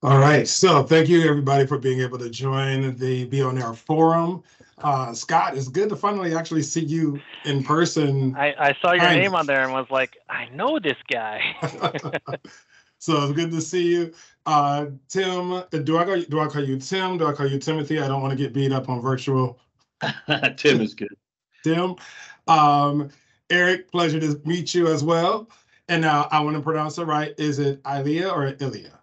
All right, so thank you everybody for being able to join the Beonair forum. Scott, it's good to finally actually see you in person, I saw your kind name on of. there and was like, I know this guy. So it's good to see you. Tim, do I call you Tim? Do I call you Timothy? I don't want to get beat up on virtual. Tim is good. Tim. Um, Eric, pleasure to meet you as well. And now I want to pronounce it right. Is it Ilia or Ilia?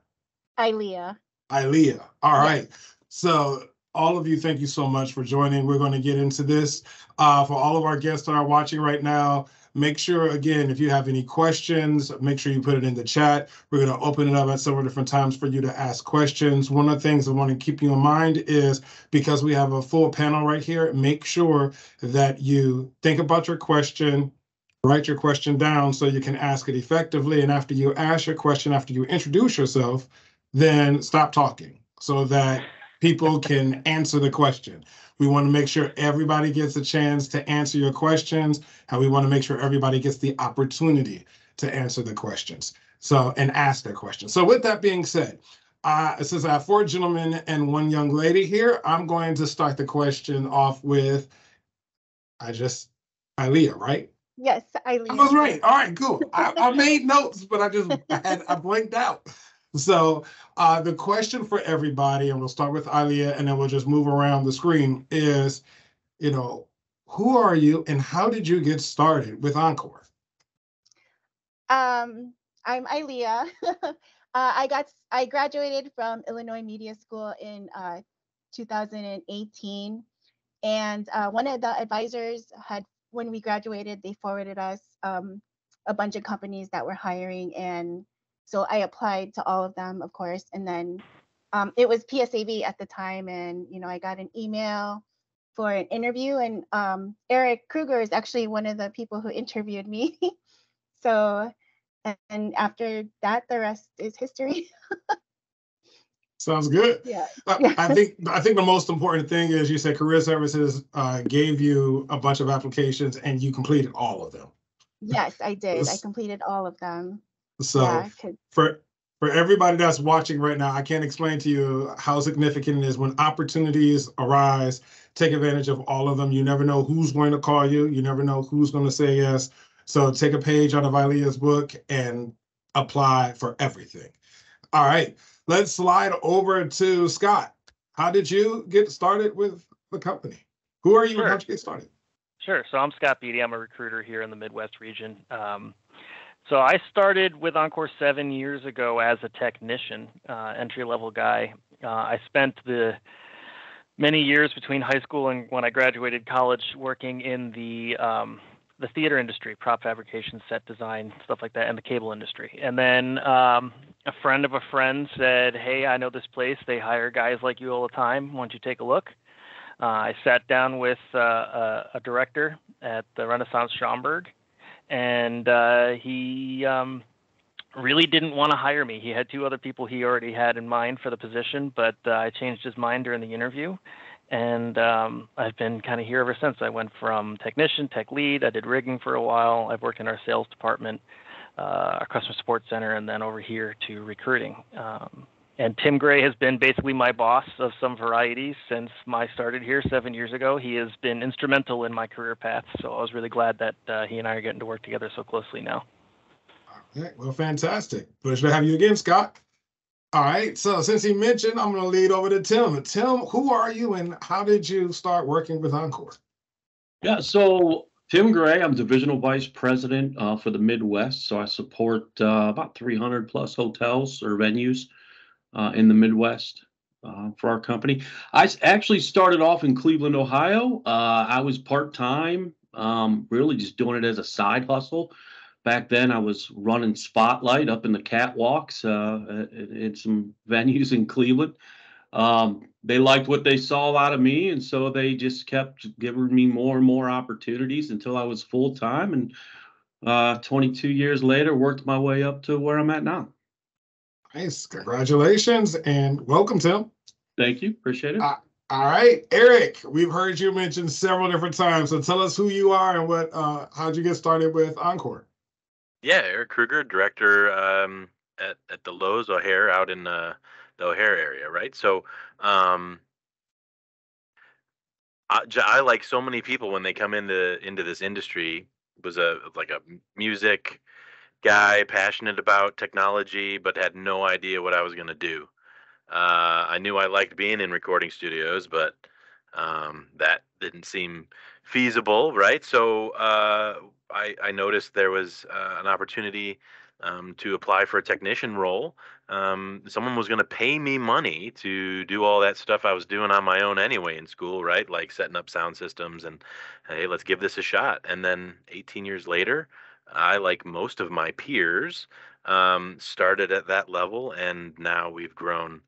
Ilia. Ilia. All Yes. right. So all of you, thank you so much for joining. We're going to get into this. For all of our guests that are watching right now, make sure, again, if you have any questions, make sure you put it in the chat. We're going to open it up at several different times for you to ask questions. One of the things I want to keep you in mind is because we have a full panel right here, make sure that you think about your question, write your question down so you can ask it effectively. And after you ask your question, after you introduce yourself, then stop talking so that people can answer the question. We want to make sure everybody gets a chance to answer your questions, and we want to make sure everybody gets the opportunity to answer the questions. So, and ask their questions. So with that being said, since I have four gentlemen and one young lady here, I'm going to start the question off with, Ilia, right? Yes, I Ilia. was right. All right, cool. I made notes, but I blanked out. So the question for everybody, and we'll start with Ilia, and then we'll just move around the screen, is, who are you and how did you get started with Encore? I'm Ilia. I graduated from Illinois Media School in 2018, and one of the advisors when we graduated, they forwarded us a bunch of companies that were hiring, and so I applied to all of them, of course, and then it was PSAV at the time, and I got an email for an interview, and Eric Krueger is actually one of the people who interviewed me. So, and after that, the rest is history. Sounds good. Yeah. I think the most important thing is you said career services gave you a bunch of applications and you completed all of them. Yes, I did. I completed all of them. So yeah, for everybody that's watching right now, I can't explain to you how significant it is when opportunities arise. Take advantage of all of them. You never know who's going to call you. You never know who's going to say yes. So take a page out of Ilia's book and apply for everything. All right, let's slide over to Scott. How did you get started with the company? Who are you and how'd you get started? Sure. So I'm Scott Beattie. I'm a recruiter here in the Midwest region. So I started with Encore 7 years ago as a technician, entry-level guy. I spent the many years between high school and when I graduated college working in the theater industry, prop fabrication, set design, stuff like that, and the cable industry. And then a friend of a friend said, hey, I know this place. They hire guys like you all the time. Why don't you take a look? I sat down with a director at the Renaissance Schaumburg, and he really didn't want to hire me. He had two other people he already had in mind for the position, but I changed his mind during the interview. And I've been kind of here ever since. I went from technician, tech lead. I did rigging for a while. I've worked in our sales department, our customer support center, and then over here to recruiting. And Tim Gray has been basically my boss of some varieties since I started here 7 years ago. He has been instrumental in my career path. So I was really glad that he and I are getting to work together so closely now. All right, well, fantastic. Pleasure to have you again, Scott. All right, so since he mentioned, I'm going to lead over to Tim. Tim, who are you and how did you start working with Encore? Yeah, so Tim Gray, I'm Divisional Vice President for the Midwest. So I support about 300 plus hotels or venues in the Midwest for our company. I actually started off in Cleveland, Ohio. I was part-time, really just doing it as a side hustle. Back then, I was running Spotlight up in the catwalks in some venues in Cleveland. They liked what they saw out of me, and so they just kept giving me more and more opportunities until I was full-time. And 22 years later, worked my way up to where I'm at now. Nice. Congratulations and welcome, Tim. Thank you. Appreciate it. All right, Eric, we've heard you mention several different times. So tell us who you are and how'd you get started with Encore? Yeah, Eric Krueger, director at the Lowe's O'Hare out in the O'Hare area, right? So I like so many people when they come into this industry was a music guy, passionate about technology, but had no idea what I was going to do. I knew I liked being in recording studios, but that didn't seem feasible, right? So I noticed there was an opportunity to apply for a technician role. Someone was going to pay me money to do all that stuff I was doing on my own anyway in school, right? Like setting up sound systems and, hey, let's give this a shot. And then 18 years later, I, like most of my peers, started at that level, and now we've grown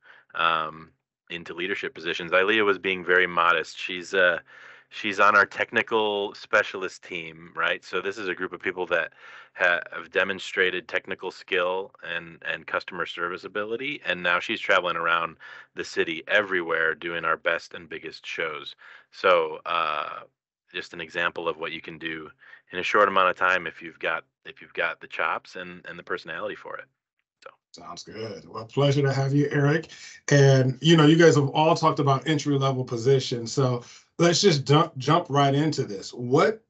into leadership positions. Ilia was being very modest. She's on our technical specialist team, right? So this is a group of people that have demonstrated technical skill and customer service ability, and now she's traveling around the city everywhere doing our best and biggest shows. So just an example of what you can do in a short amount of time if you've got the chops and the personality for it. Sounds good. Well, pleasure to have you, Eric. And, you guys have all talked about entry-level positions. So let's just jump right into this. What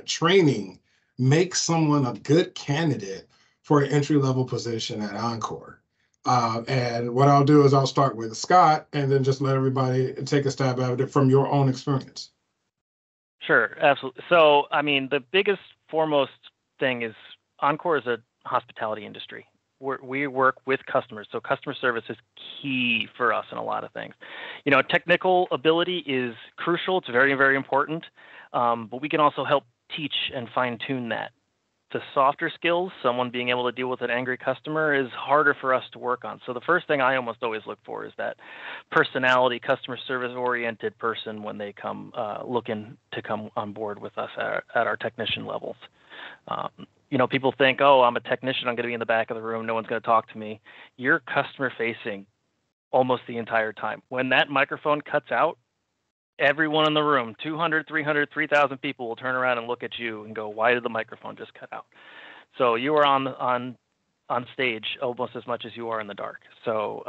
training makes someone a good candidate for an entry-level position at Encore? And what I'll do is I'll start with Scott and then just let everybody take a stab at it from your own experience. Sure, absolutely. So, I mean, the biggest, foremost thing is Encore is a hospitality industry. We work with customers, so customer service is key for us in a lot of things. Technical ability is crucial. It's very, very important, but we can also help teach and fine-tune that. The softer skills, someone being able to deal with an angry customer, is harder for us to work on. So the first thing I almost always look for is that personality, customer service-oriented person when they come looking to come on board with us at our technician levels. People think, oh, I'm a technician, I'm going to be in the back of the room, no one's going to talk to me. You're customer facing almost the entire time. When that microphone cuts out, everyone in the room, 200, 300, 3,000 people will turn around and look at you and go, why did the microphone just cut out? So you are on stage almost as much as you are in the dark. So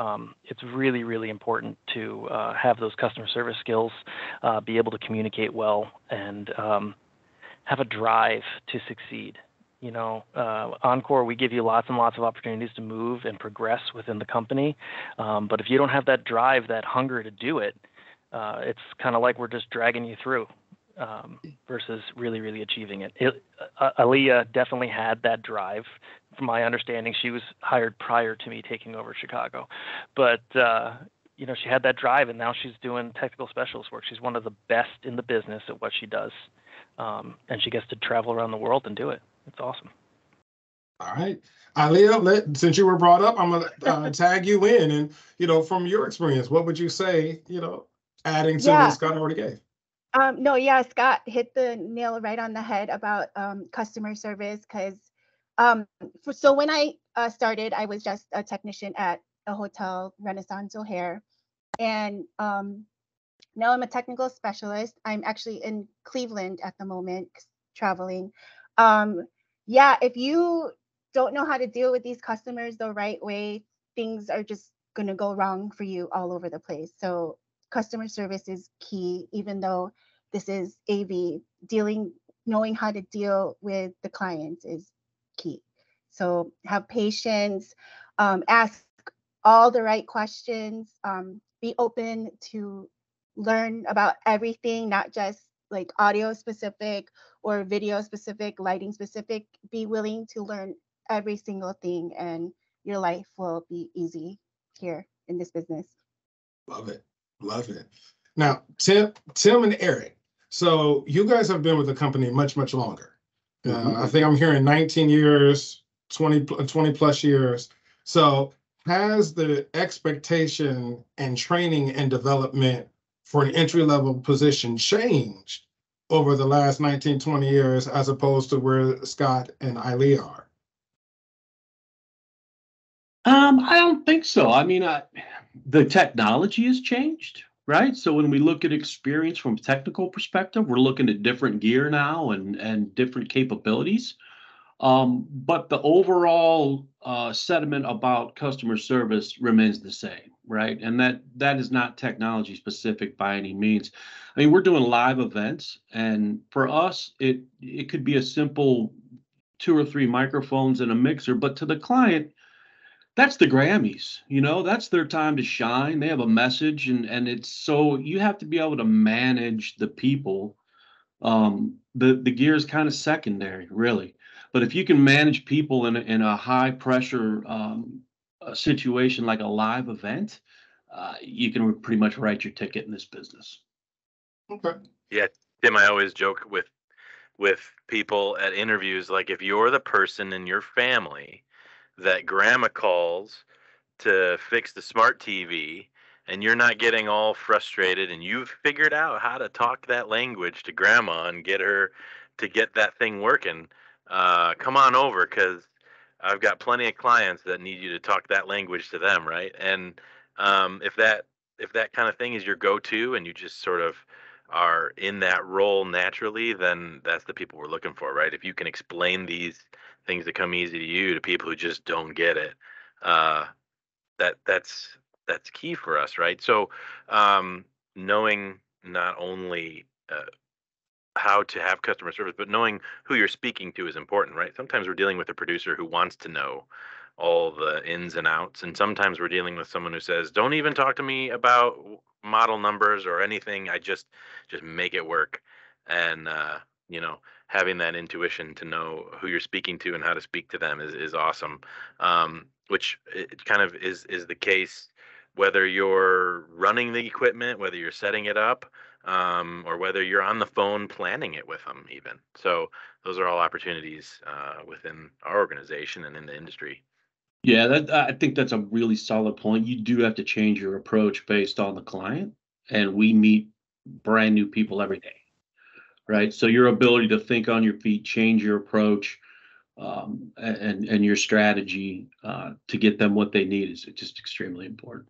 it's really, really important to have those customer service skills, be able to communicate well, and have a drive to succeed. Encore, we give you lots and lots of opportunities to move and progress within the company. But if you don't have that drive, that hunger to do it, it's kind of like we're just dragging you through versus really, really achieving it. Ilia definitely had that drive. From my understanding, she was hired prior to me taking over Chicago. But, she had that drive, and now she's doing technical specialist work. She's one of the best in the business at what she does. And she gets to travel around the world and do it. It's awesome. All right. Ilia, since you were brought up, I'm going to tag you in. And, from your experience, what would you say, adding to what Scott already gave? Scott hit the nail right on the head about customer service, because so when I started, I was just a technician at a hotel, Renaissance O'Hare. And now I'm a technical specialist. I'm actually in Cleveland at the moment, traveling. If you don't know how to deal with these customers the right way, things are just going to go wrong for you all over the place. So customer service is key, even though this is AV. Knowing how to deal with the clients is key. So have patience, ask all the right questions, be open to learn about everything, not just like audio specific or video specific, lighting specific. Be willing to learn every single thing, and your life will be easy here in this business. Love it. Love it. Now, Tim and Eric, so you guys have been with the company much, much longer. I think I'm hearing 19 years, 20 plus years. So has the expectation and training and development for an entry-level position changed over the last 19, 20 years as opposed to where Scott and Ilia are? I don't think so. I mean, the technology has changed, right? So when we look at experience from a technical perspective, we're looking at different gear now and different capabilities. But the overall sentiment about customer service remains the same. right? And that is not technology specific by any means. I mean, we're doing live events, and for us, it could be a simple 2 or 3 microphones and a mixer, but to the client, that's the Grammys, that's their time to shine. They have a message, and it's so you have to be able to manage the people. The gear is kind of secondary, really. But if you can manage people in a high pressure a situation like a live event, you can pretty much write your ticket in this business. Okay. Yeah, Tim, I always joke with people at interviews, like, if you're the person in your family that grandma calls to fix the smart TV and you're not getting all frustrated and you've figured out how to talk that language to grandma and get her to get that thing working, come on over, because I've got plenty of clients that need you to talk that language to them, right? And if that kind of thing is your go-to and you just sort of are in that role naturally, then that's the people we're looking for, right? If you can explain these things that come easy to you to people who just don't get it, that's key for us, right? So knowing not only how to have customer service, but knowing who you're speaking to is important, right? Sometimes we're dealing with a producer who wants to know all the ins and outs, and sometimes we're dealing with someone who says, "Don't even talk to me about model numbers or anything. I just make it work." And having that intuition to know who you're speaking to and how to speak to them is awesome. Which it kind of is the case whether you're running the equipment, whether you're setting it up, or whether you're on the phone planning it with them even. So those are all opportunities within our organization and in the industry. Yeah, I think that's a really solid point. You do have to change your approach based on the client, and we meet brand new people every day, right? So your ability to think on your feet, change your approach, and your strategy to get them what they need is just extremely important.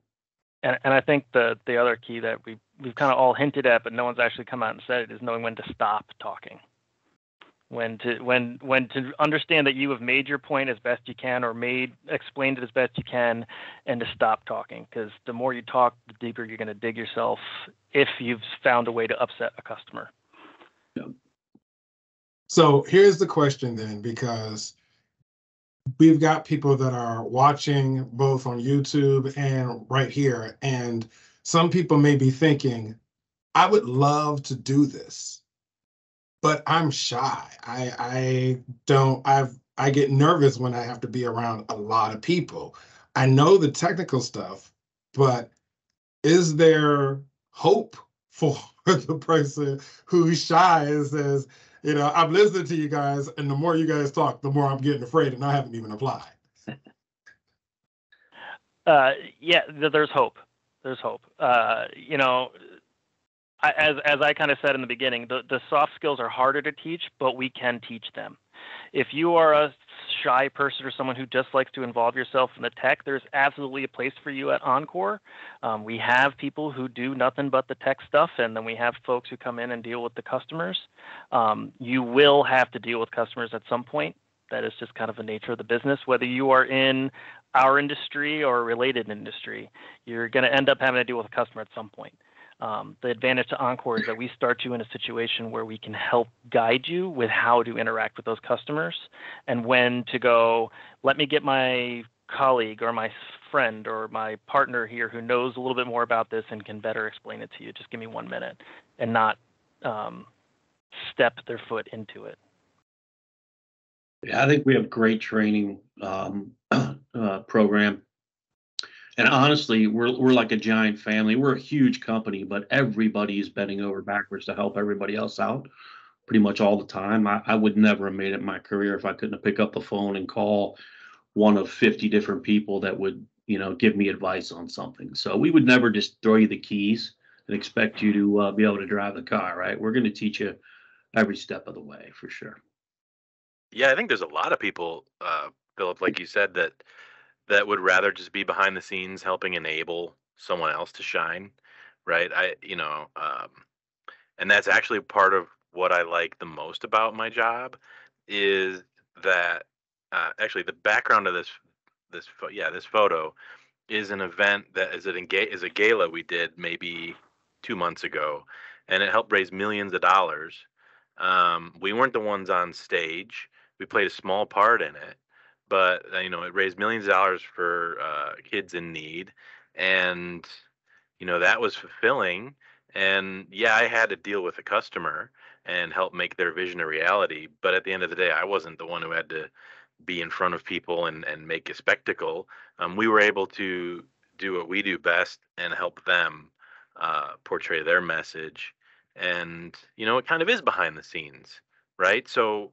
And I think the other key that we've kind of all hinted at, but no one's actually come out and said it, is knowing when to stop talking. When to understand that you have made your point as best you can, or explained it as best you can, and to stop talking. Because the more you talk, the deeper you're going to dig yourself if you've found a way to upset a customer. Yeah. So here's the question then, because we've got people that are watching both on YouTube and right here, and some people may be thinking, I would love to do this, but I'm shy. I get nervous when I have to be around a lot of people. I know the technical stuff, but is there hope for the person who's shy and says, I'm listening to you guys, and the more you guys talk, the more I'm getting afraid, and I haven't even applied? Yeah, there's hope. There's hope. As I kind of said in the beginning, the soft skills are harder to teach, but we can teach them. If you are a shy person or someone who just likes to involve yourself in the tech, there's absolutely a place for you at Encore. We have people who do nothing but the tech stuff, and then we have folks who come in and deal with the customers. You will have to deal with customers at some point. That is just kind of the nature of the business. Whether you are in our industry or a related industry, you're going to end up having to deal with a customer at some point. The advantage to Encore is that we start you in a situation where we can help guide you with how to interact with those customers and when to go, let me get my colleague or my friend or my partner here who knows a little bit more about this and can better explain it to you. Just give me 1 minute, and not step their foot into it. Yeah, I think we have great training program. And honestly, we're like a giant family. We're a huge company, but everybody is bending over backwards to help everybody else out pretty much all the time. I would never have made it in my career if I couldn't have picked up the phone and call one of 50 different people that would, give me advice on something. So we would never just throw you the keys and expect you to be able to drive the car, right? We're going to teach you every step of the way, for sure. Yeah, I think there's a lot of people, Philip, like you said, that would rather just be behind the scenes helping enable someone else to shine, right? And that's actually part of what I like the most about my job is that actually the background of this photo is an event that is a gala we did maybe 2 months ago, and it helped raise millions of dollars. We weren't the ones on stage. We played a small part in it, but it raised millions of dollars for kids in need, and that was fulfilling. And yeah, I had to deal with a customer and help make their vision a reality. But at the end of the day, I wasn't the one who had to be in front of people and make a spectacle. We were able to do what we do best and help them portray their message. And it kind of is behind the scenes, right? So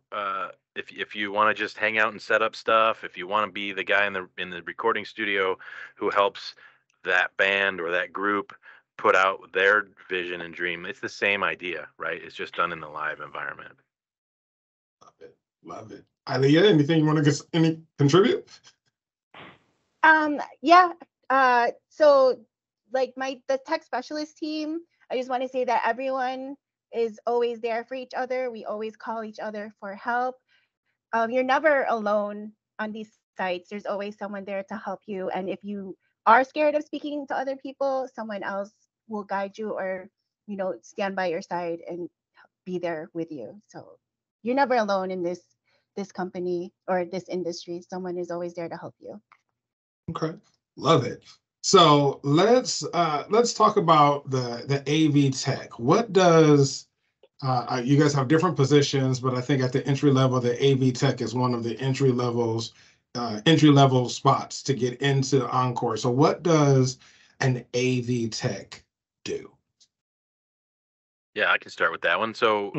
if you want to just hang out and set up stuff, if you want to be the guy in the recording studio who helps that band or that group put out their vision and dream, it's the same idea, right? It's just done in the live environment. Love it. Love it. Ilia, anything you want to contribute? Yeah. So like the tech specialist team, I just want to say that everyone is always there for each other. We always call each other for help. You're never alone on these sites. There's always someone there to help you. And if you are scared of speaking to other people, someone else will guide you or, stand by your side and be there with you. So you're never alone in this company or this industry. Someone is always there to help you. Okay, love it. So let's talk about the AV tech. What does you guys have different positions, but I think at the entry level, the AV tech is one of the entry level spots to get into Encore. So what does an AV tech do? Yeah, I can start with that one. So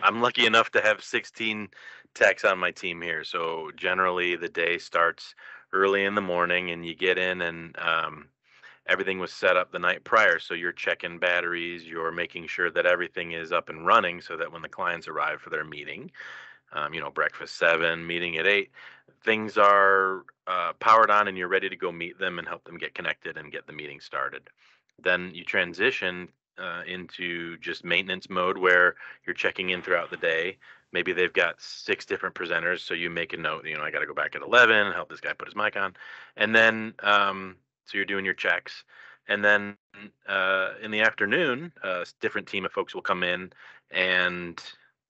I'm lucky enough to have 16 techs on my team here. So generally the day starts early in the morning and you get in and everything was set up the night prior. So you're checking batteries, you're making sure that everything is up and running so that when the clients arrive for their meeting, breakfast 7, meeting at 8, things are powered on and you're ready to go meet them and help them get connected and get the meeting started. Then you transition into just maintenance mode where you're checking in throughout the day. Maybe they've got 6 different presenters, so you make a note, I got to go back at 11, help this guy put his mic on. And then, so you're doing your checks. And then in the afternoon, a different team of folks will come in and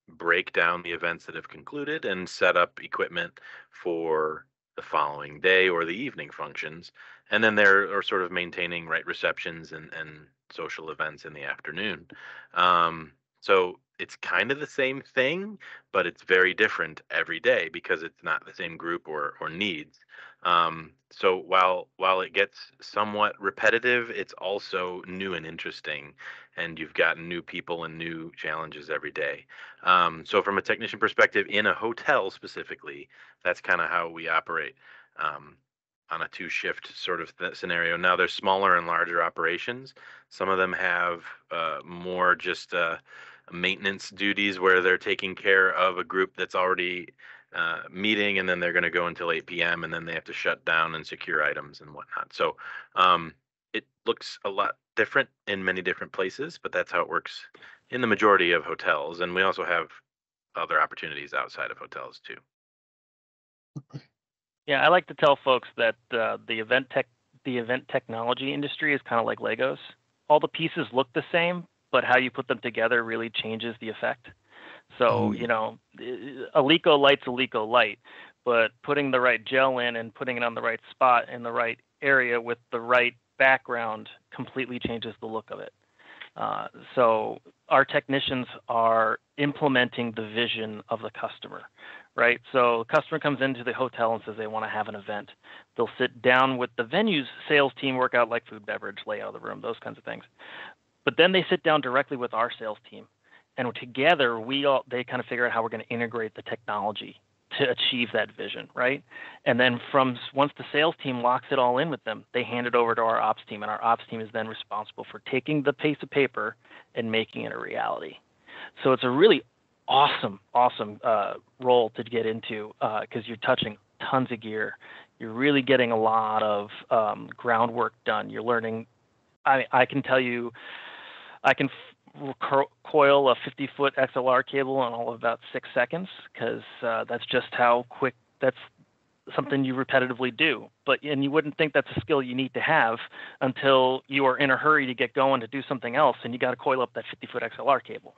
break down the events that have concluded and set up equipment for the following day or the evening functions. And then they're sort of maintaining receptions and social events in the afternoon. So it's kind of the same thing, but it's very different every day because it's not the same group or needs. So while it gets somewhat repetitive, it's also new and interesting, and you've got new people and new challenges every day. So from a technician perspective, in a hotel specifically, that's kind of how we operate. On a 2-shift sort of scenario. Now there's smaller and larger operations. Some of them have more just maintenance duties where they're taking care of a group that's already meeting, and then they're going to go until 8 p.m. and then they have to shut down and secure items and whatnot. So it looks a lot different in many different places, but that's how it works in the majority of hotels. And we also have other opportunities outside of hotels too. Yeah, I like to tell folks that the event technology industry is kind of like Legos. All the pieces look the same, but how you put them together really changes the effect. So, a Leco light's a Leco light, but putting the right gel in and putting it on the right spot in the right area with the right background completely changes the look of it. So our technicians are implementing the vision of the customer, right? So the customer comes into the hotel and says they want to have an event. They'll sit down with the venue's sales team, work out like food, beverage, layout of the room, those kinds of things. But then they sit down directly with our sales team. And together, they kind of figure out how we're going to integrate the technology to achieve that vision, right? And then once the sales team locks it all in with them, they hand it over to our ops team, and our ops team is then responsible for taking the piece of paper and making it a reality. So it's a really awesome role to get into because you're touching tons of gear. You're really getting a lot of groundwork done. You're learning. I can tell you, I can coil a 50-foot XLR cable in all of about 6 seconds because that's just how quick. That's something you repetitively do. And you wouldn't think that's a skill you need to have until you are in a hurry to get going to do something else, and you got to coil up that 50-foot XLR cable.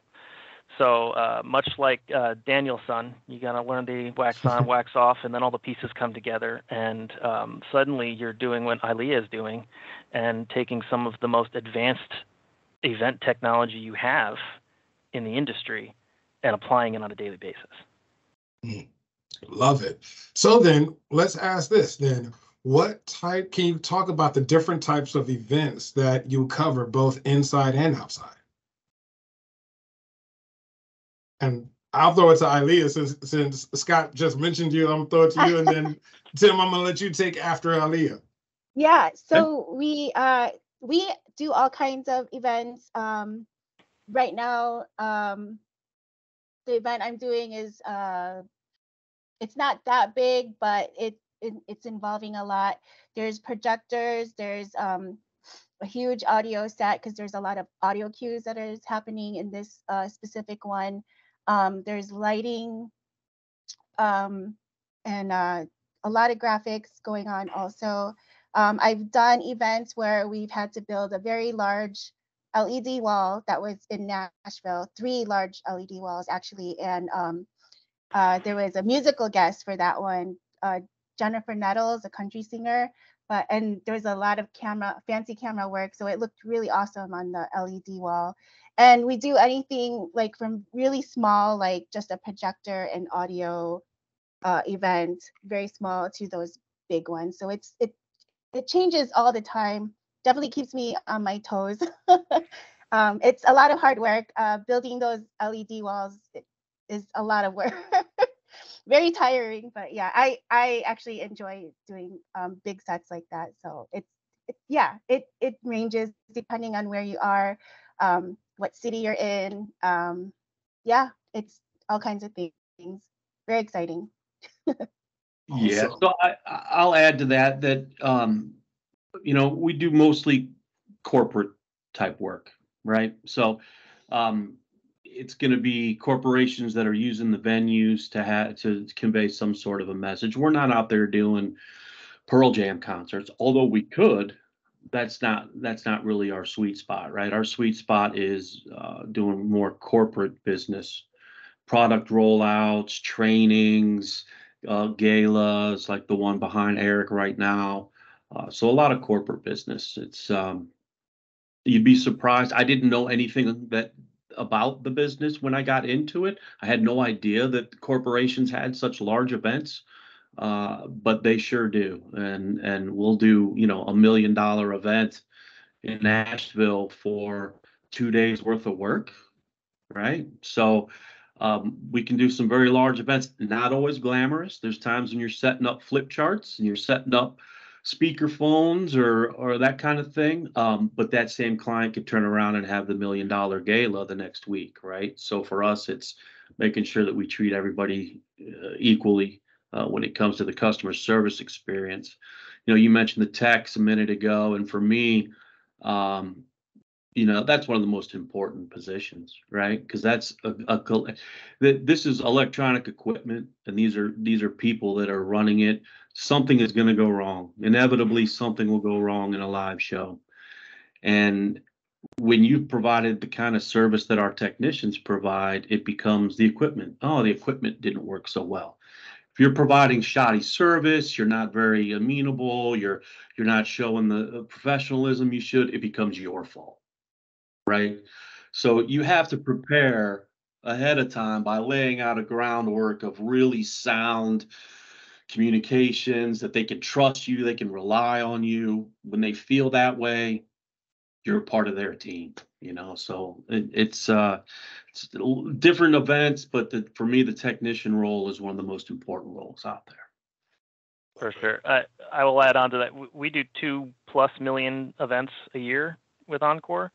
So much like Daniel's son, you got to learn the wax on, wax off, and then all the pieces come together. And suddenly you're doing what Ilia is doing and taking some of the most advanced event technology you have in the industry and applying it on a daily basis. Love it. So then let's ask this then. Can you talk about the different types of events that you cover both inside and outside? And I'll throw it to Ilia since Scott just mentioned you. I'm gonna throw it to you, and then Tim, I'm gonna let you take after Ilia. Yeah, so we do all kinds of events. Right now, the event I'm doing is it's not that big, but it's involving a lot. There's projectors, there's a huge audio set because there's a lot of audio cues that is happening in this specific one. There's lighting and a lot of graphics going on also. I've done events where we've had to build a very large LED wall that was in Nashville, 3 large LED walls actually. And there was a musical guest for that one, Jennifer Nettles, a country singer. And there was a lot of fancy camera work. So it looked really awesome on the LED wall. And we do anything like from really small, like just a projector and audio event, very small, to those big ones. So it changes all the time. Definitely keeps me on my toes. It's a lot of hard work. Building those LED walls is a lot of work. Very tiring, but yeah, I actually enjoy doing big sets like that. So it ranges depending on where you are, what city you're in. Yeah, it's all kinds of things. Very exciting. Yeah, so I'll add to that we do mostly corporate type work, right? So it's going to be corporations that are using the venues to convey some sort of a message. We're not out there doing Pearl Jam concerts, although we could. That's not really our sweet spot, right? Our sweet spot is doing more corporate business, product rollouts, trainings, galas like the one behind Eric right now. So a lot of corporate business. It's you'd be surprised. I didn't know anything about the business when I got into it. I had no idea that corporations had such large events, but they sure do. And we'll do $1 million event in Nashville for 2 days worth of work, right? So we can do some very large events, not always glamorous. There's times when you're setting up flip charts and you're setting up speaker phones or that kind of thing. But that same client could turn around and have the $1 million gala the next week, right? So for us, it's making sure that we treat everybody equally when it comes to the customer service experience. You mentioned the techs a minute ago, and for me, that's one of the most important positions, right? Because that's this is electronic equipment, and these are people that are running it. Something is going to go wrong. Inevitably, something will go wrong in a live show. And when you've provided the kind of service that our technicians provide, it becomes the equipment. Oh, the equipment didn't work so well. If you're providing shoddy service, you're not very amenable, you're not showing the professionalism you should, it becomes your fault. Right? So you have to prepare ahead of time by laying out a groundwork of really sound communications, that they can trust you, they can rely on you. When they feel that way, you're part of their team, So it's different events, but for me, the technician role is one of the most important roles out there. For sure. I will add on to that. We do 2+ million events a year with Encore,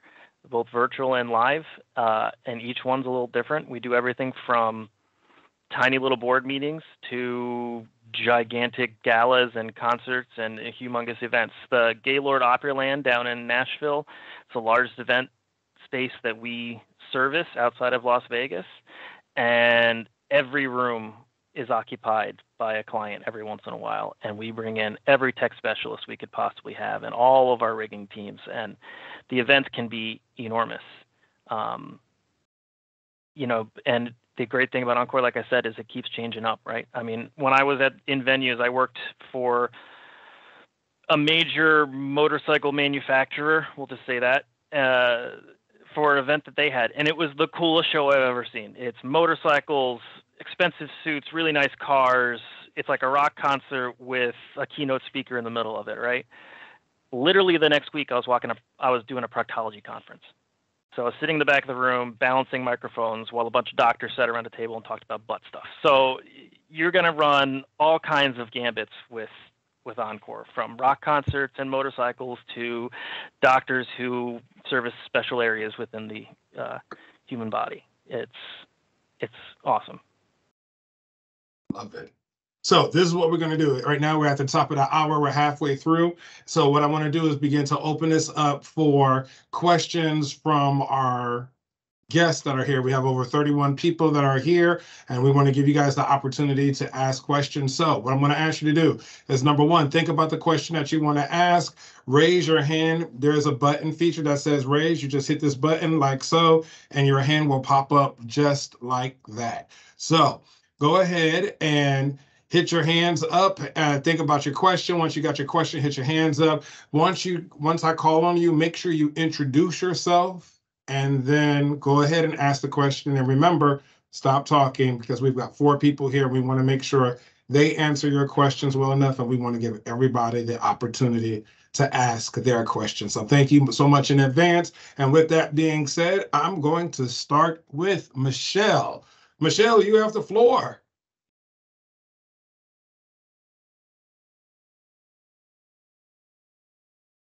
both virtual and live, and each one's a little different. We do everything from tiny little board meetings to gigantic galas and concerts and humongous events. The Gaylord Opryland down in Nashville, it's the largest event space that we service outside of Las Vegas, and every room is occupied by by a client every once in a while, and we bring in every tech specialist we could possibly have and all of our rigging teams, and the event can be enormous. You know, and the great thing about Encore, like I said, is it keeps changing up, right? I mean, when I was in venues, I worked for a major motorcycle manufacturer, we'll just say that, for an event that they had, and it was the coolest show I've ever seen. It's motorcycles, expensive suits, really nice cars. It's like a rock concert with a keynote speaker in the middle of it, right? Literally the next week, I was doing a proctology conference. So I was sitting in the back of the room, balancing microphones while a bunch of doctors sat around a table and talked about butt stuff. So you're going to run all kinds of gambits with Encore, from rock concerts and motorcycles to doctors who service special areas within the human body. It's awesome. Love it. So this is what we're going to do. Right now, we're at the top of the hour. We're halfway through. So what I want to do is begin to open this up for questions from our guests that are here. We have over 31 people that are here, and we want to give you guys the opportunity to ask questions. So what I'm going to ask you to do is, number one, think about the question that you want to ask. Raise your hand. There's a button feature that says raise. You just hit this button like so, and your hand will pop up just like that. So go ahead and hit your hands up. Think about your question. Once you got your question, hit your hands up. Once I call on you, make sure you introduce yourself, and then go ahead and ask the question. And remember, stop talking, because we've got 4 people here. We want to make sure they answer your questions well enough, and we want to give everybody the opportunity to ask their questions. So thank you so much in advance. And with that being said, I'm going to start with Michelle. Michelle, you have the floor.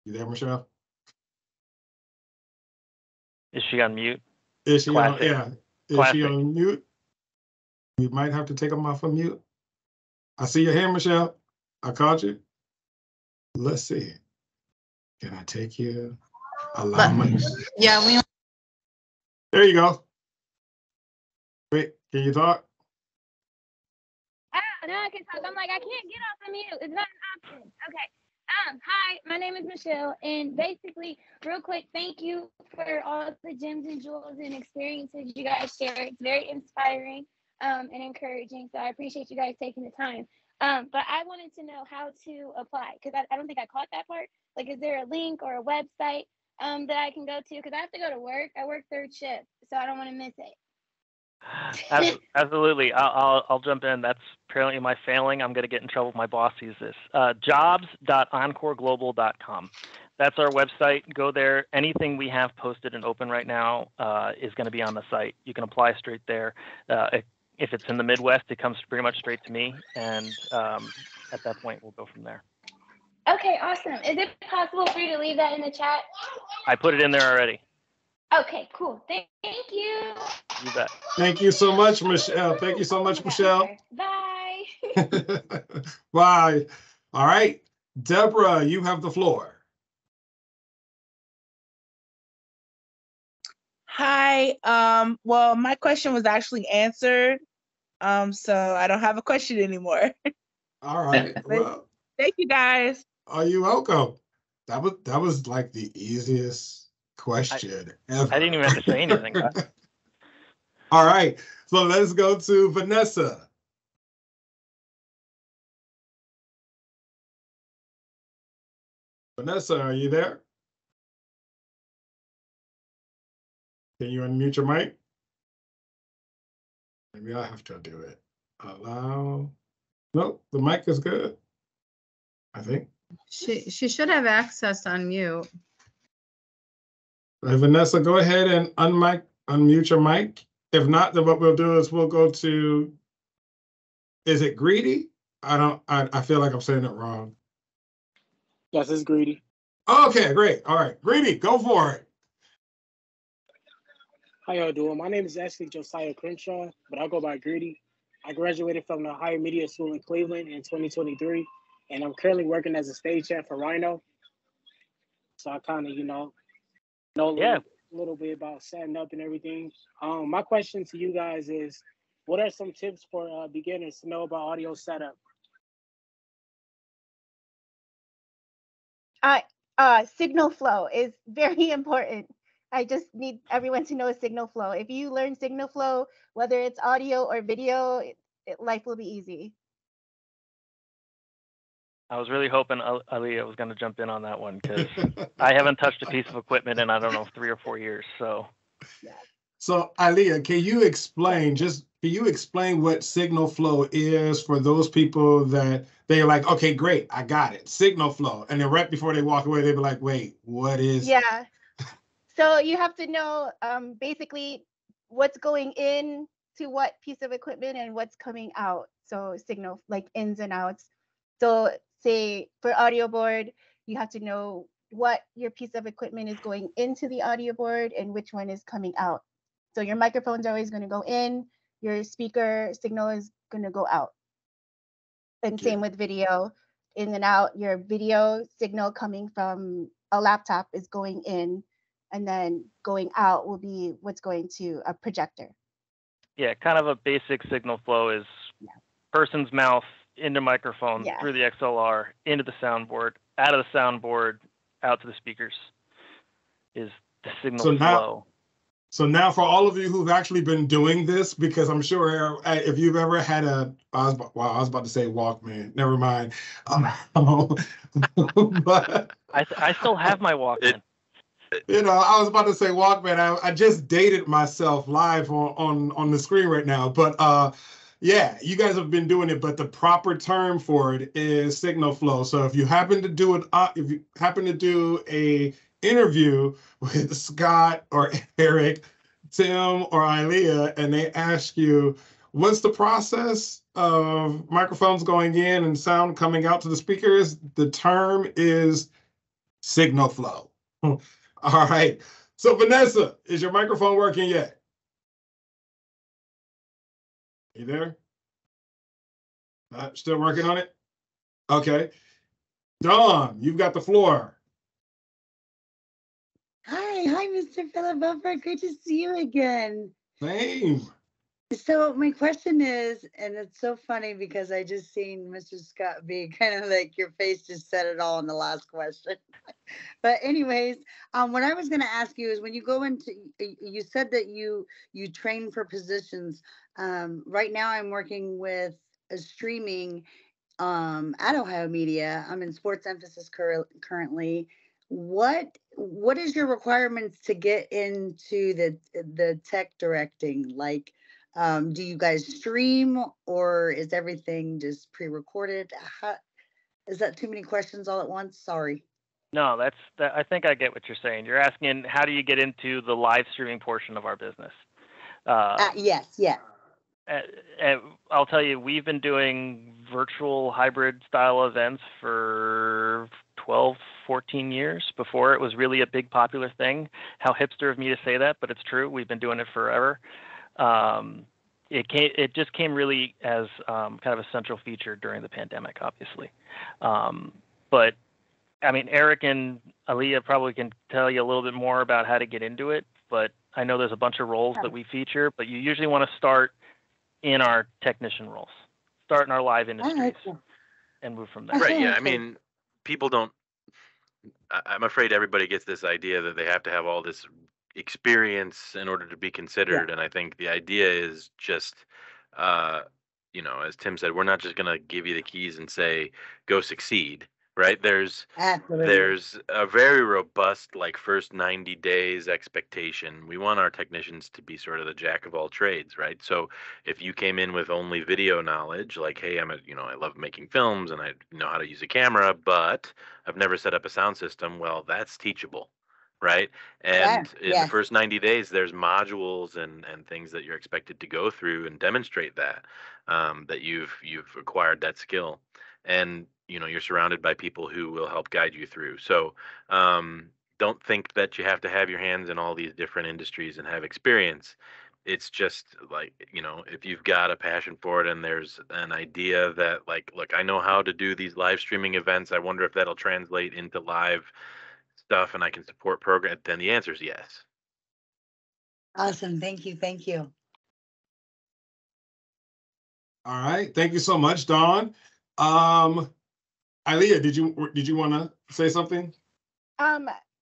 You there, Michelle? Is she on mute? Is she Classic. on? Yeah. Is Classic. she on mute? We might have to take them off of mute. I see your hand, Michelle. I called you. Let's see. Can I take you? Allow me. Yeah, we. There you go. Wait, can you talk? No, I can talk. I'm like, I can't get off of mute. It's not an option. Okay. Hi, my name is Michelle, and basically, real quick, thank you for all the gems and jewels and experiences you guys share. It's very inspiring and encouraging, so I appreciate you guys taking the time. But I wanted to know how to apply, because I don't think I caught that part. Like, is there a link or a website that I can go to? Because I have to go to work. I work 3rd shift, so I don't want to miss it. Absolutely. I'll jump in. That's apparently my failing. I'm going to get in trouble if my boss sees this. Jobs.encoreglobal.com. That's our website. Go there. Anything we have posted and open right now is going to be on the site. You can apply straight there. If it's in the Midwest, it comes pretty much straight to me. And at that point, we'll go from there. Okay, awesome. Is it possible for you to leave that in the chat? I put it in there already. Okay, cool. Thank you. You bet. Thank you so much, Michelle. Thank you so much, Michelle. Bye. Bye. All right. Deborah, you have the floor. Hi. Well, my question was actually answered. So I don't have a question anymore. All right. Well, thank you guys. Are you welcome? That was like the easiest question ever. I didn't even have to say anything. All right. So let's go to Vanessa. Vanessa, are you there? Can you unmute your mic? Maybe I have to do it. Allow. Nope, the mic is good, I think. She should have access on mute. Vanessa, go ahead and unmute your mic. If not, then what we'll do is we'll go to, is it Greedy? I feel like I'm saying it wrong. Yes, it's Greedy. Okay, great. All right, Greedy, go for it. How y'all doing? My name is actually Josiah Crenshaw, but I go by Greedy. I graduated from the Higher Media School in Cleveland in 2023, and I'm currently working as a stagehand for Rhino. So I kind of, know a little bit about setting up and everything. My question to you guys is, What are some tips for beginners to know about audio setup? Signal flow is very important. I just need everyone to know signal flow. If you learn signal flow, whether it's audio or video, life will be easy. I was really hoping Ilia was going to jump in on that one because I haven't touched a piece of equipment in, I don't know, 3 or 4 years. So, So Ilia, can you explain what signal flow is for those people that they're like, okay, great, I got it, signal flow, and then right before they walk away, they be like, wait, what is? Yeah. So you have to know basically what's going in to what piece of equipment and what's coming out. So signal, like ins and outs. So say for audio board, you have to know what your piece of equipment is going into the audio board and which one is coming out. So your microphone's always going to go in, your speaker signal is going to go out. And same with video, in and out. Your video signal coming from a laptop is going in, and then going out will be what's going to a projector. Yeah, kind of a basic signal flow is person's mouth into microphone, through the XLR, into the soundboard, out of the soundboard, out to the speakers is the signal flow. So now for all of you who've actually been doing this, because I'm sure if you've ever had I was about to say Walkman, never mind. But I still have my Walkman. I was about to say Walkman. I just dated myself live on the screen right now. But yeah, you guys have been doing it, but the proper term for it is signal flow. So if you happen to do a interview with Scott or Eric, Tim or Ilia, and they ask you, what's the process of microphones going in and sound coming out to the speakers? The term is signal flow. All right. So Vanessa, is your microphone working yet? You there? Still working on it? Okay. Dawn, you've got the floor. Hi, Mr. Philip Buffer. Great to see you again. Same. So my question is, and it's so funny because I just seen Mr. Scott be kind of like your face just said it all in the last question. But anyways, what I was going to ask you is when you go into, you said that you train for positions. Right now I'm working with a streaming at Ohio Media. I'm in sports emphasis currently. What is your requirements to get into the tech directing? Like, do you guys stream or is everything just pre-recorded? Is that too many questions all at once? Sorry. No, I think I get what you're saying. You're asking how do you get into the live streaming portion of our business? Yes. And I'll tell you, we've been doing virtual hybrid style events for 12, 14 years before it was really a big popular thing. How hipster of me to say that, but it's true. We've been doing it forever. It just came really as kind of a central feature during the pandemic, obviously. But I mean, Eric and Ilia probably can tell you a little bit more about how to get into it, but I know there's a bunch of roles that we feature, but you usually want to start in our technician roles, start in our live industries and move from there. Right, yeah, I mean, people don't, I'm afraid everybody gets this idea that they have to have all this experience in order to be considered, and I think the idea is just, as Tim said, we're not just going to give you the keys and say, go succeed. Right. There's a very robust, first 90 days expectation. We want our technicians to be sort of the jack of all trades. Right. So if you came in with only video knowledge, like, hey, I love making films and I know how to use a camera, but I've never set up a sound system. Well, that's teachable. Right. And in the first 90 days, there's modules and things that you're expected to go through and demonstrate that you've acquired that skill. And you're surrounded by people who will help guide you through. So don't think that you have to have your hands in all these different industries and have experience. It's just if you've got a passion for it and there's an idea that look, I know how to do these live streaming events. I wonder if that'll translate into live stuff and I can support program. Then the answer is yes. Awesome. Thank you. All right. Thank you so much, Dawn. Ilia, did you want to say something?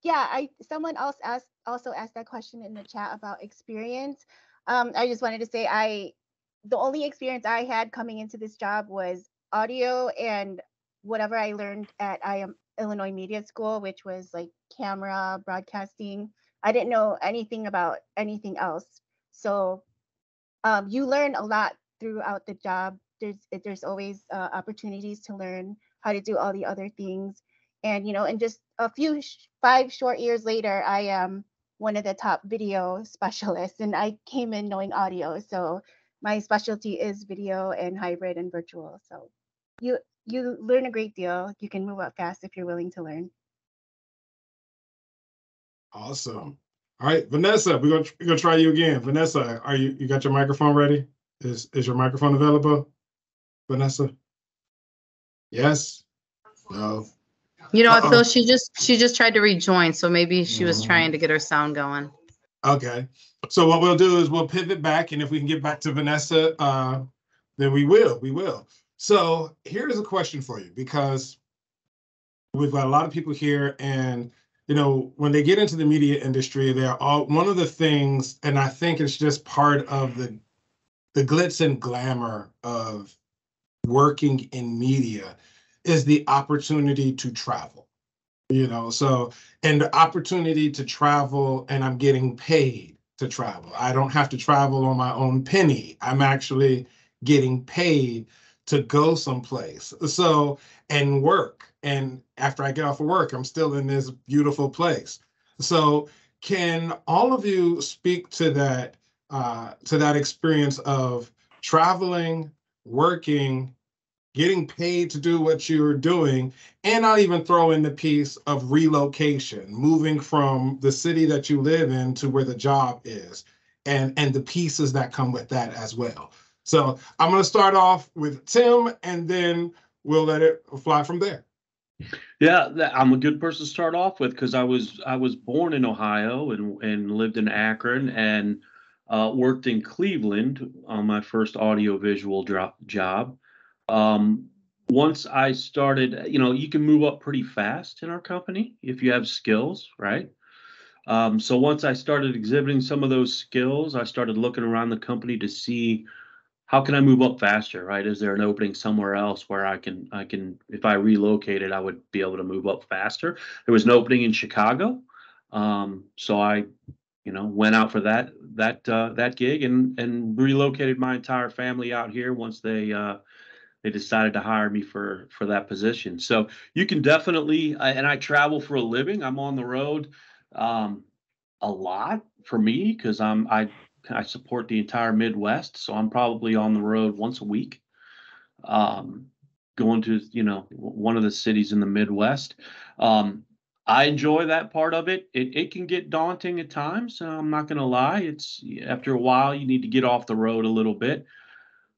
Yeah, someone else also asked that question in the chat about experience. I just wanted to say the only experience I had coming into this job was audio and whatever I learned at Illinois Media School, which was like camera, broadcasting. I didn't know anything about anything else. So you learn a lot throughout the job. There's always opportunities to learn how to do all the other things. And and just 5 short years later, I am one of the top video specialists, and I came in knowing audio. So my specialty is video and hybrid and virtual. So you learn a great deal. You can move up fast if you're willing to learn. Awesome. All right, Vanessa, we're gonna try you again. Vanessa, you got your microphone ready? Is your microphone available, Vanessa? Yes? No. You know what, Phil? She just tried to rejoin, so maybe she was trying to get her sound going. Okay. So what we'll do is we'll pivot back, and if we can get back to Vanessa, then we will. We will. So here's a question for you, because we've got a lot of people here, and when they get into the media industry, they're all one of the things, and I think it's just part of the glitz and glamour of working in media is the opportunity to travel. So, and the opportunity to travel, and I'm getting paid to travel. I don't have to travel on my own penny. I'm actually getting paid to go someplace. So, and work. And after I get off of work, I'm still in this beautiful place. So can all of you speak to that experience of traveling, working, getting paid to do what you're doing, and I'll even throw in the piece of relocation, moving from the city that you live in to where the job is, and the pieces that come with that as well. So I'm going to start off with Tim, and then we'll let it fly from there. Yeah, I'm a good person to start off with, because I was born in Ohio and lived in Akron and worked in Cleveland on my first audiovisual job. Once I started, you can move up pretty fast in our company if you have skills, right? So once I started exhibiting some of those skills, I started looking around the company to see how can I move up faster, right? Is there an opening somewhere else where I can, if I relocated, I would be able to move up faster. There was an opening in Chicago. So I, went out for that gig and relocated my entire family out here once they decided to hire me for that position. So you can definitely, and I travel for a living. I'm on the road a lot for me, because I support the entire Midwest, so I'm probably on the road once a week, going to one of the cities in the Midwest. I enjoy that part of it. It can get daunting at times. I'm not going to lie. It's after a while you need to get off the road a little bit.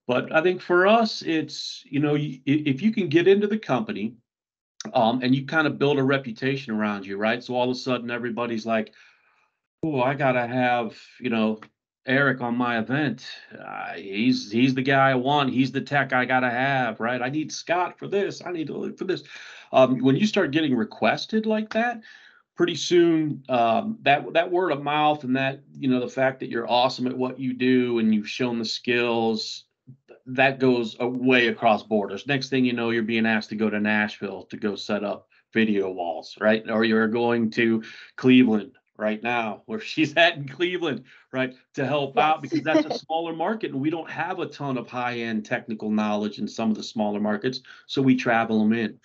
But I think for us, it's if you can get into the company, and you kind of build a reputation around you, right? So all of a sudden everybody's like, oh, I gotta have, Eric on my event. He's the guy I want. He's the tech I gotta have, right? I need Scott for this. I need to look for this. When you start getting requested like that, pretty soon, that word of mouth and that, the fact that you're awesome at what you do and you've shown the skills, that goes way across borders. Next thing you know, you're being asked to go to Nashville to go set up video walls, right? Or you're going to Cleveland right now, where she's at in Cleveland, right, to help out, because that's a smaller market and we don't have a ton of high-end technical knowledge in some of the smaller markets, so we travel them in.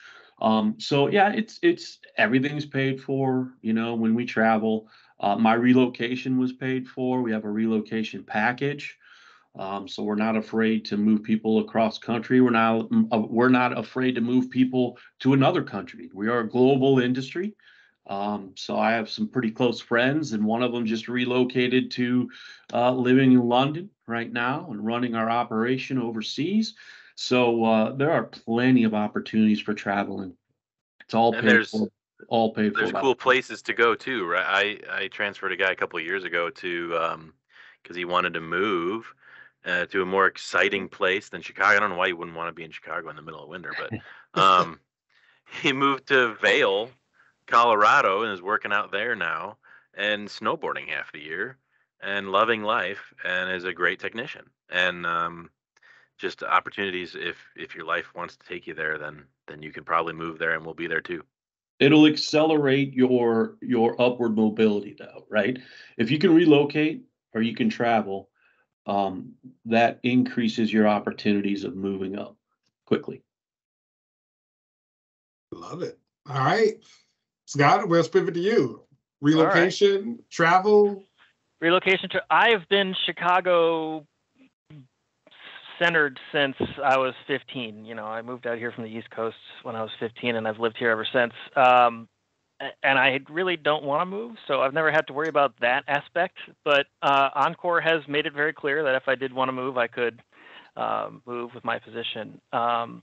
So yeah, it's everything's paid for, when we travel. My relocation was paid for. We have a relocation package. So we're not afraid to move people across country. We're not afraid to move people to another country. We are a global industry. So I have some pretty close friends, and one of them just relocated to living in London right now and running our operation overseas. So there are plenty of opportunities for traveling. It's all paid for. All paid for. There's cool places to go too, right? I transferred a guy a couple of years ago to because he wanted to move, to a more exciting place than Chicago. I don't know why you wouldn't want to be in Chicago in the middle of winter, but he moved to Vail, Colorado, and is working out there now and snowboarding half the year and loving life and is a great technician. And just opportunities, if your life wants to take you there, then you can probably move there and we'll be there too. It'll accelerate your upward mobility though, right? If you can relocate or you can travel, that increases your opportunities of moving up quickly. Love it. All right. Scott, let's pivot to you. Relocation, travel. Relocation. I've been Chicago centered since I was 15. You know, I moved out here from the East Coast when I was 15, and I've lived here ever since. And I really don't want to move, so I've never had to worry about that aspect. But Encore has made it very clear that if I did want to move, I could move with my position. You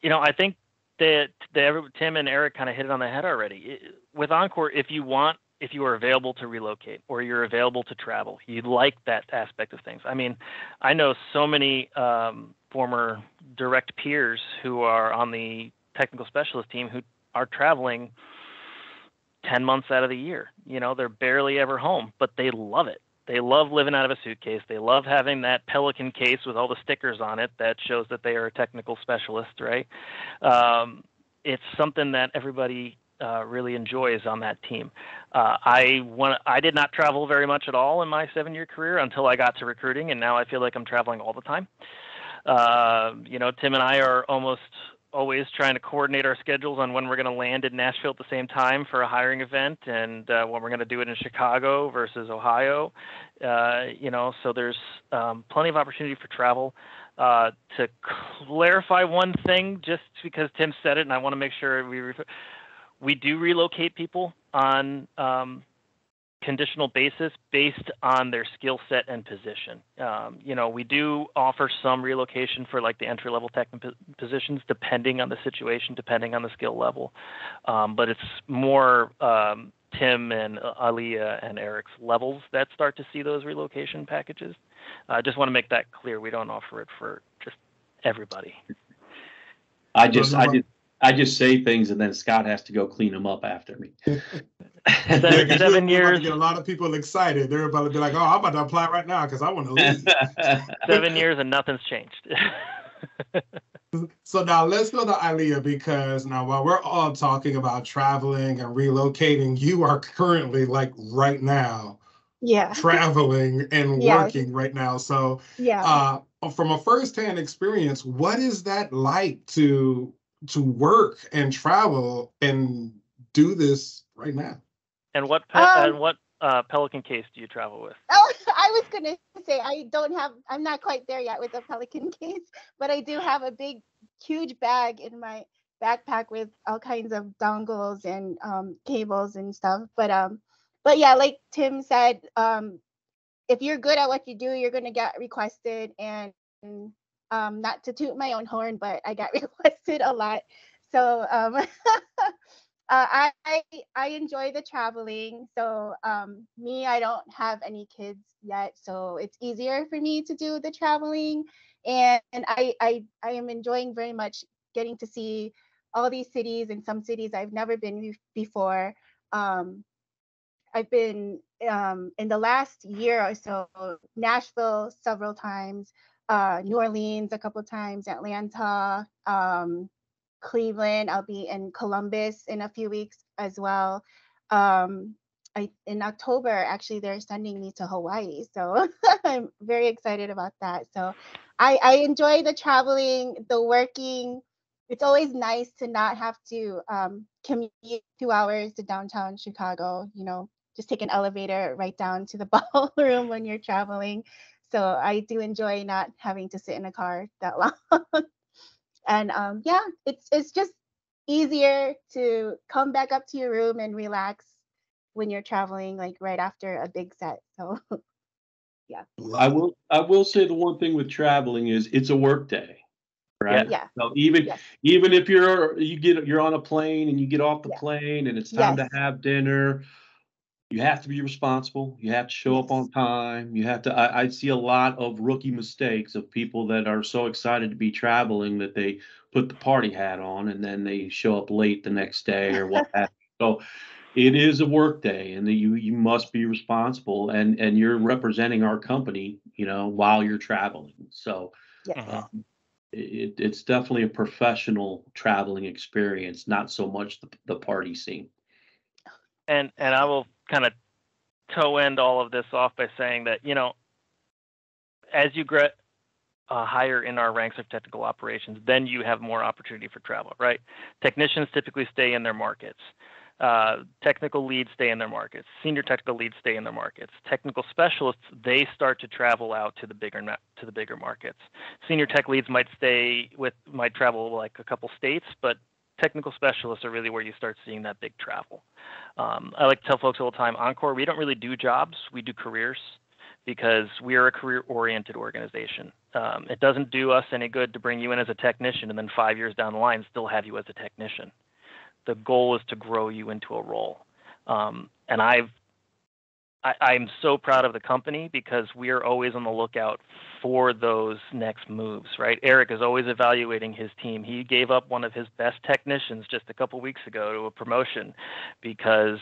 know, I think that Tim and Eric kind of hit it on the head already. With Encore, if you are available to relocate or you're available to travel, you like that aspect of things. I mean, I know so many former direct peers who are on the technical specialist team who are traveling 10 months out of the year. You know, they're barely ever home, but they love it. They love living out of a suitcase. They love having that Pelican case with all the stickers on it that shows that they are a technical specialist, right? It's something that everybody really enjoys on that team. I did not travel very much at all in my 7-year career until I got to recruiting, and now I feel like I'm traveling all the time. You know, Tim and I are almost always trying to coordinate our schedules on when we're going to land in Nashville at the same time for a hiring event, and when we're going to do it in Chicago versus Ohio. You know, so there's plenty of opportunity for travel. To clarify one thing, just because Tim said it, and I want to make sure we do relocate people on conditional basis based on their skill set and position. You know, we do offer some relocation for like the entry-level technical positions, depending on the situation, depending on the skill level. But it's more Tim and Ilia and Eric's levels that start to see those relocation packages. I just want to make that clear. We don't offer it for just everybody. I just say things and then Scott has to go clean them up after me. 7 years. Get a lot of people excited. They're about to be like, "Oh, I'm about to apply right now because I want to leave." 7 years and nothing's changed. So now let's go to Ilia, because now while we're all talking about traveling and relocating, you are currently like right now, traveling and working right now. So from a firsthand experience, what is that like to work and travel and do this right now? And what Pelican case do you travel with? Oh, I was gonna say I'm not quite there yet with the Pelican case, but I do have a big, huge bag in my backpack with all kinds of dongles and cables and stuff. But yeah, like Tim said, if you're good at what you do, you're gonna get requested. And not to toot my own horn, but I got requested a lot. So I enjoy the traveling. So I don't have any kids yet, so it's easier for me to do the traveling. And I am enjoying very much getting to see all these cities, and some cities I've never been before. I've been in the last year or so, Nashville several times, New Orleans a couple times, Atlanta, Cleveland. I'll be in Columbus in a few weeks as well. In October, actually, they're sending me to Hawaii, so I'm very excited about that. So I enjoy the traveling, the working. It's always nice to not have to commute 2 hours to downtown Chicago, you know, just take an elevator right down to the ballroom when you're traveling. So I do enjoy not having to sit in a car that long. And yeah, it's just easier to come back up to your room and relax when you're traveling, like right after a big set. So yeah. I will say the one thing with traveling is it's a work day, right? Yeah. So even if you're on a plane and you get off the plane and it's time to have dinner, You have to be responsible. You have to show up Yes. on time. You have to. I see a lot of rookie mistakes of people that are so excited to be traveling that they put the party hat on and then they show up late the next day or what have you. So it is a work day, and you must be responsible, and you're representing our company, while you're traveling. So Yes. um, it's definitely a professional traveling experience, not so much the party scene. And I will kind of toe end all of this off by saying that, as you get higher in our ranks of technical operations, then you have more opportunity for travel, right? Technicians typically stay in their markets. Technical leads stay in their markets. Senior technical leads stay in their markets. Technical specialists, they start to travel out to the bigger markets. Senior tech leads might travel like a couple states, but technical specialists are really where you start seeing that big travel. I like to tell folks all the time, Encore, we don't really do jobs, we do careers, because we are a career-oriented organization. It doesn't do us any good to bring you in as a technician and then 5 years down the line still have you as a technician. The goal is to grow you into a role. And I'm so proud of the company because we are always on the lookout for those next moves, right? Eric is always evaluating his team. He gave up one of his best technicians just a couple weeks ago to a promotion because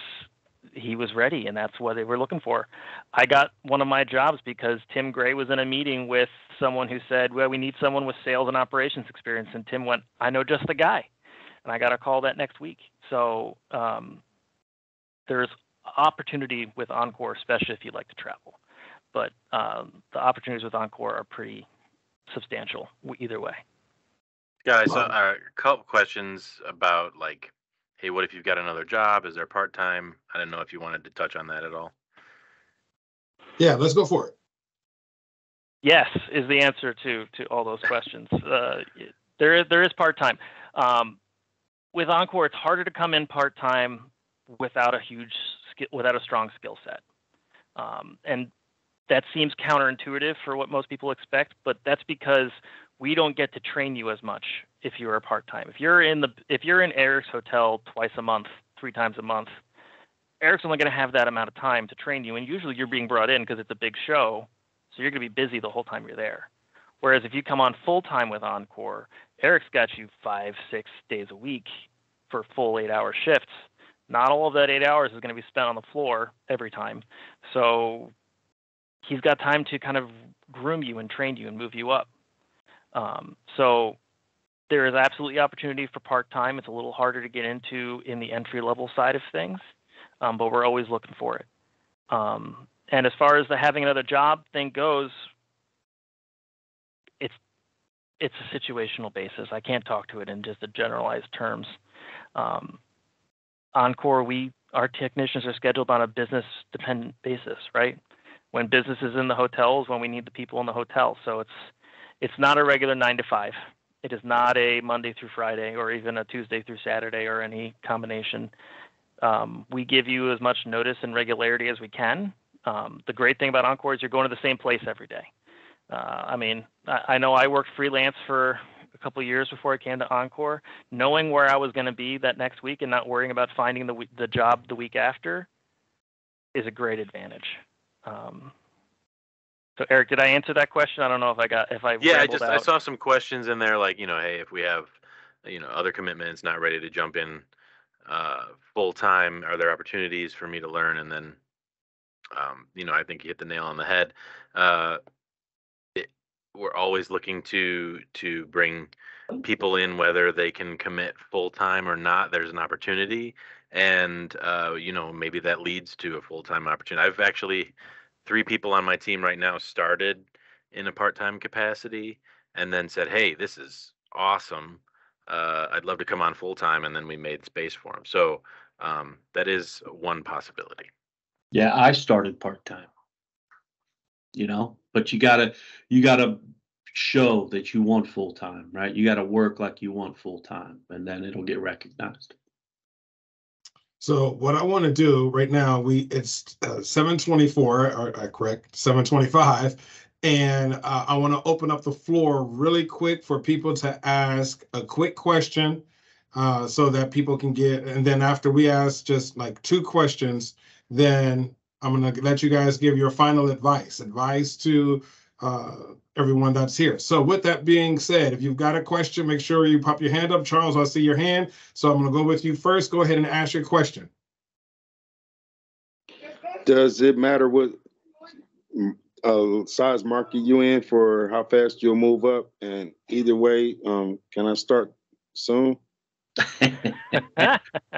he was ready, and that's what they were looking for. I got one of my jobs because Tim Gray was in a meeting with someone who said, well, we need someone with sales and operations experience. And Tim went, I know just the guy. And I got a call that next week. So there's opportunity with Encore, especially if you like to travel. But the opportunities with Encore are pretty substantial either way. Guys, a couple questions about like, hey, what if you've got another job? Is there part-time? I didn't know if you wanted to touch on that at all. Yeah, let's go for it. Yes, is the answer to all those questions. There is part-time. With Encore, it's harder to come in part-time without a strong skill set. And that seems counterintuitive for what most people expect, but that's because we don't get to train you as much if you're a part-time. If you're in Eric's hotel twice a month, 3 times a month, Eric's only going to have that amount of time to train you, and usually you're being brought in because it's a big show, so you're going to be busy the whole time you're there. Whereas if you come on full-time with Encore, Eric's got you 5-6 days a week for full 8-hour shifts. Not all of that 8 hours is going to be spent on the floor every time. So he's got time to kind of groom you and train you and move you up. So there is absolutely opportunity for part-time. It's a little harder to get into in the entry-level side of things, but we're always looking for it. And as far as the having another job thing goes, it's a situational basis. I can't talk to it in just a generalized terms. Encore, our technicians are scheduled on a business-dependent basis, right? When business is in the hotels, when we need the people in the hotel. So it's not a regular 9 to 5. It is not a Monday through Friday or even a Tuesday through Saturday or any combination. We give you as much notice and regularity as we can. The great thing about Encore is you're going to the same place every day. I know I worked freelance for a couple of years before I came to Encore. Knowing where I was going to be that next week and not worrying about finding the job the week after is a great advantage. So Eric, did I answer that question? I don't know if I Yeah, I saw some questions in there like, hey, if we have, other commitments, not ready to jump in full time, are there opportunities for me to learn? And then, I think you hit the nail on the head. We're always looking to bring people in, whether they can commit full time or not. There's an opportunity, and maybe that leads to a full time opportunity. I've actually 3 people on my team right now started in a part time capacity, and then said, "Hey, this is awesome. I'd love to come on full time," and then we made space for them. So that is one possibility. Yeah, I started part time. But you gotta show that you want full time, right? You gotta work like you want full time, and then it'll get recognized. So what I want to do right now, it's 7:24, correct, 7:25, and I want to open up the floor really quick for people to ask a quick question, so that people can and then after we ask just like 2 questions, then I'm going to let you guys give your final advice to everyone that's here. So with that being said, if you've got a question, make sure you pop your hand up. Charles, I see your hand. So I'm going to go with you first. Go ahead and ask your question. Does it matter what size market you in for how fast you'll move up? And either way, can I start soon?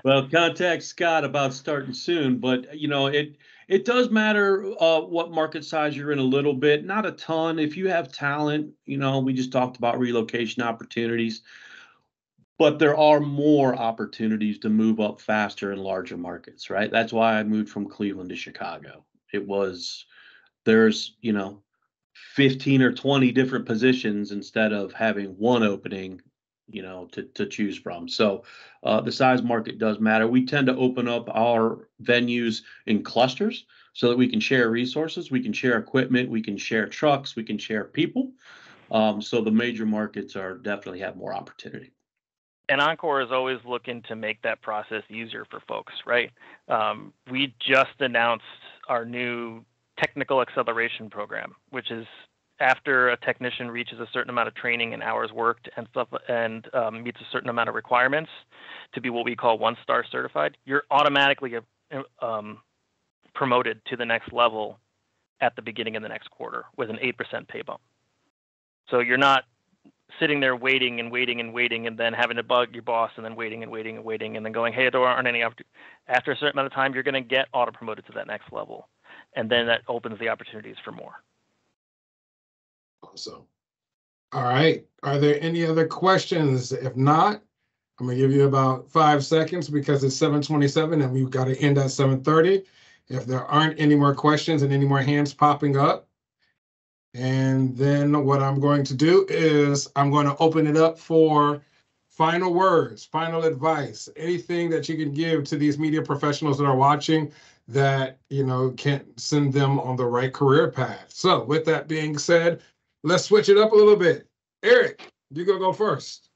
Well, contact Scott about starting soon, but you know, it does matter what market size you're in a little bit, not a ton. If you have talent, you know, we just talked about relocation opportunities, but there are more opportunities to move up faster in larger markets, right? That's why I moved from Cleveland to Chicago. There's, you know, 15 or 20 different positions instead of having one opening, you know, to choose from. So the size market does matter. We tend to open up our venues in clusters so that we can share resources, we can share equipment, we can share trucks, we can share people. So the major markets definitely have more opportunity. And Encore is always looking to make that process easier for folks, right? We just announced our new technical acceleration program, which is after a technician reaches a certain amount of training and hours worked and stuff, and meets a certain amount of requirements to be what we call 1-star certified, you're automatically promoted to the next level at the beginning of the next quarter with an 8% pay bump. So you're not sitting there waiting and then having to bug your boss and then waiting and then going, hey, there aren't any opportunities. After a certain amount of time, you're going to get auto promoted to that next level. And then that opens the opportunities for more. Awesome. All right. Are there any other questions? If not, I'm going to give you about 5 seconds because it's 7:27 and we've got to end at 7:30. If there aren't any more questions and any more hands popping up, and then what I'm going to do is I'm going to open it up for final words, final advice, anything that you can give to these media professionals that are watching that, you know, can send them on the right career path. So with that being said, let's switch it up a little bit. Eric, you go first.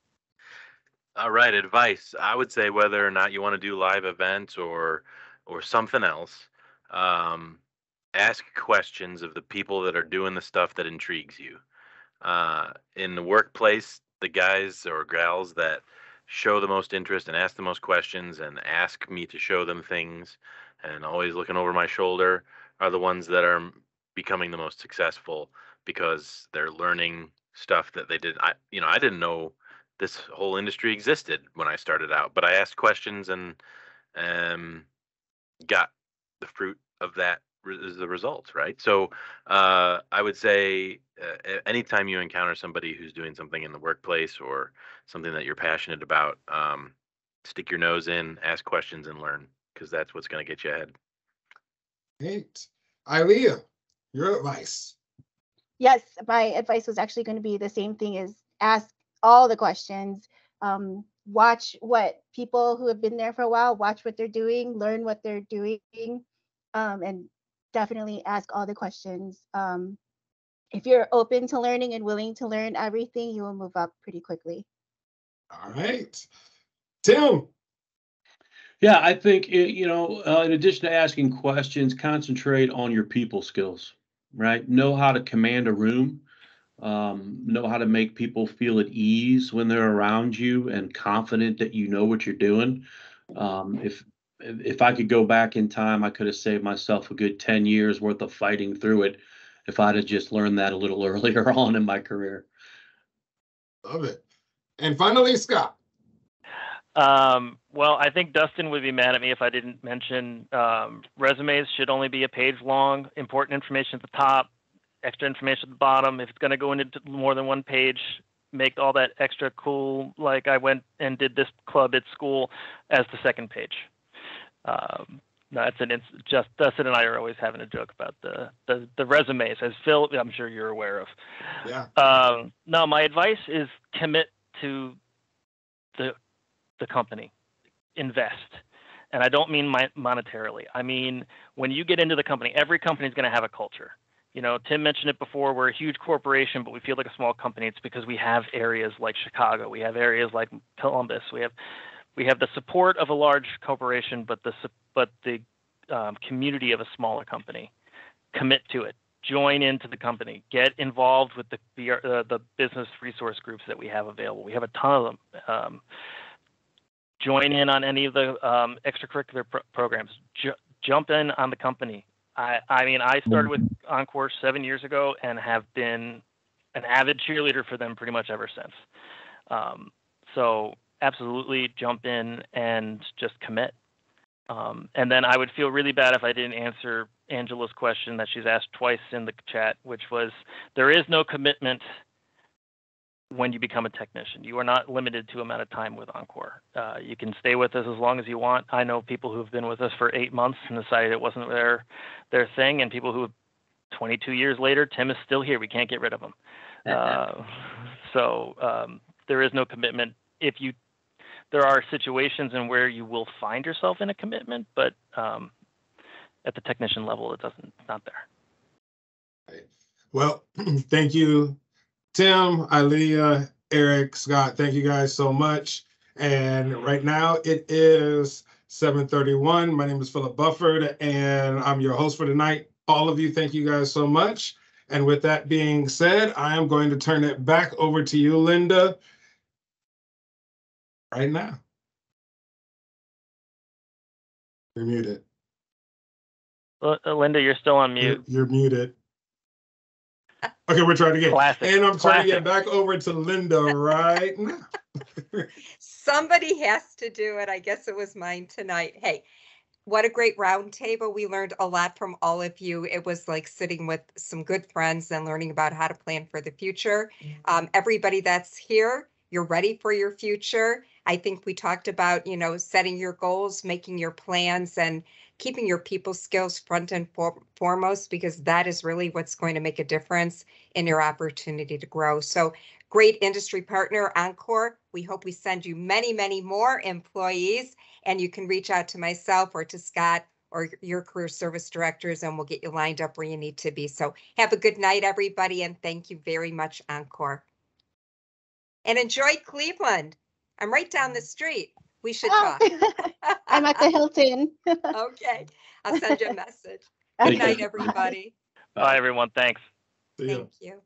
All right, advice. I would say whether or not you want to do live events or something else, ask questions of the people that are doing the stuff that intrigues you. In the workplace, the guys or gals that show the most interest and ask the most questions and ask me to show them things and always looking over my shoulder are the ones that are becoming the most successful because they're learning stuff that they did. I didn't know this whole industry existed when I started out, but I asked questions and got the fruit of that is the results, right? So I would say anytime you encounter somebody who's doing something in the workplace or something that you're passionate about, stick your nose in, ask questions, and learn, because that's what's going to get you ahead. Great. Ilia, your advice. Yes, my advice was actually going to be the same thing as ask all the questions. Watch what people who have been there for a while, watch what they're doing, learn what they're doing, and definitely ask all the questions. If you're open to learning and willing to learn everything, you will move up pretty quickly. All right. Tim. Yeah, I think, in addition to asking questions, concentrate on your people skills, right? Know how to command a room, know how to make people feel at ease when they're around you and confident that you know what you're doing. If I could go back in time, I could have saved myself a good 10 years worth of fighting through it if I'd have just learned that a little earlier on in my career. Love it. And finally, Scott. Well, I think Dustin would be mad at me if I didn't mention resumes should only be a page long, important information at the top, extra information at the bottom. If it's going to go into more than one page, make all that extra cool, like I went and did this club at school, as the second page. Just Dustin and I are always having a joke about the resumes, as Phil, I'm sure you're aware of. Yeah. No, my advice is commit to the company, invest. And I don't mean monetarily. I mean, when you get into the company, every company is going to have a culture. You know, Tim mentioned it before, we're a huge corporation, but we feel like a small company. It's because we have areas like Chicago. We have areas like Columbus. We have the support of a large corporation, but the community of a smaller company. Commit to it. Join into the company. Get involved with the business resource groups that we have available. We have a ton of them. Join in on any of the extracurricular programs. Jump in on the company. I mean, I started with Encore 7 years ago and have been an avid cheerleader for them pretty much ever since. So absolutely jump in and just commit. And then I would feel really bad if I didn't answer Angela's question that she's asked twice in the chat, which was, there is no commitment when you become a technician. You are not limited to amount of time with Encore. You can stay with us as long as you want. I know people who've been with us for 8 months and decided it wasn't their thing, and people who 22 years later, Tim is still here. We can't get rid of him. So there is no commitment. There are situations in where you will find yourself in a commitment, but at the technician level, it's not there. Well, thank you, Tim, Ilia, Eric, Scott. Thank you guys so much. And right now it is 7:31. My name is Philip Bufford, and I'm your host for tonight. All of you, thank you guys so much. And with that being said, I am going to turn it back over to you, Linda, right now. You're muted. Linda, you're still on mute. You're muted. Okay, we're trying again. Classic. And I'm turning it back over to Linda right now. Somebody has to do it. I guess it was mine tonight. Hey, what a great roundtable. We learned a lot from all of you. It was like sitting with some good friends and learning about how to plan for the future. Everybody that's here, you're ready for your future. I think we talked about, setting your goals, making your plans, and keeping your people skills front and foremost, because that is really what's going to make a difference in your opportunity to grow. So great industry partner, Encore. We hope we send you many, many more employees, and you can reach out to myself or to Scott or your career service directors, and we'll get you lined up where you need to be. So have a good night, everybody, and thank you very much, Encore. And enjoy Cleveland. I'm right down the street. We should talk. I'm at the Hilton. Okay. I'll send you a message. Good night, everybody. Bye, everyone. Thanks. Thank you.